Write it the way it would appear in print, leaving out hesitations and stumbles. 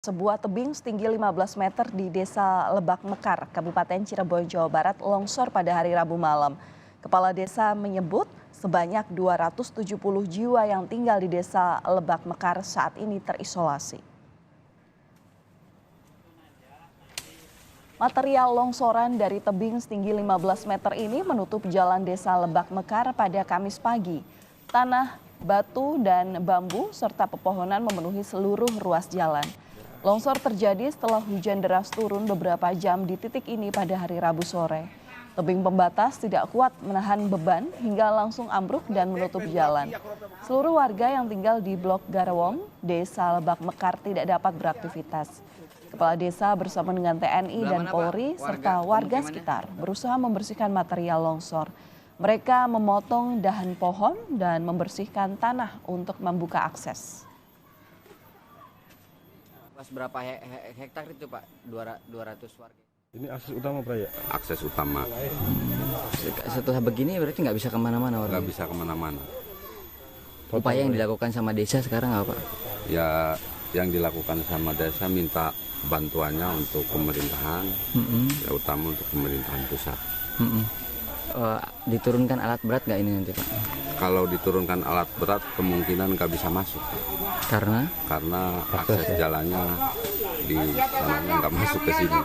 Sebuah tebing setinggi 15 meter di Desa Lebak Mekar, Kabupaten Cirebon, Jawa Barat longsor pada hari Rabu malam. Kepala desa menyebut sebanyak 270 jiwa yang tinggal di Desa Lebak Mekar saat ini terisolasi. Material longsoran dari tebing setinggi 15 meter ini menutup jalan Desa Lebak Mekar pada Kamis pagi. Tanah, batu, dan bambu serta pepohonan memenuhi seluruh ruas jalan. Longsor terjadi setelah hujan deras turun beberapa jam di titik ini pada hari Rabu sore. Tebing pembatas tidak kuat menahan beban hingga langsung ambruk dan menutup jalan. Seluruh warga yang tinggal di Blok Garawong, Desa Lebak Mekar tidak dapat beraktivitas. Kepala desa bersama dengan TNI dan Polri serta warga sekitar berusaha membersihkan material longsor. Mereka memotong dahan pohon dan membersihkan tanah untuk membuka akses. Berapa hektar itu Pak? 200 warga. Ini akses utama Pak ya? Akses utama. Setelah begini berarti nggak bisa kemana-mana orang? Nggak bisa kemana-mana. Upaya yang dilakukan sama desa sekarang apa Pak? Ya yang dilakukan sama desa minta bantuannya untuk pemerintahan, ya utama untuk pemerintahan pusat. Diturunkan alat berat nggak ini nanti Pak? Kalau diturunkan alat berat kemungkinan nggak bisa masuk. Karena akses jalannya di sananya nggak masuk ke sini.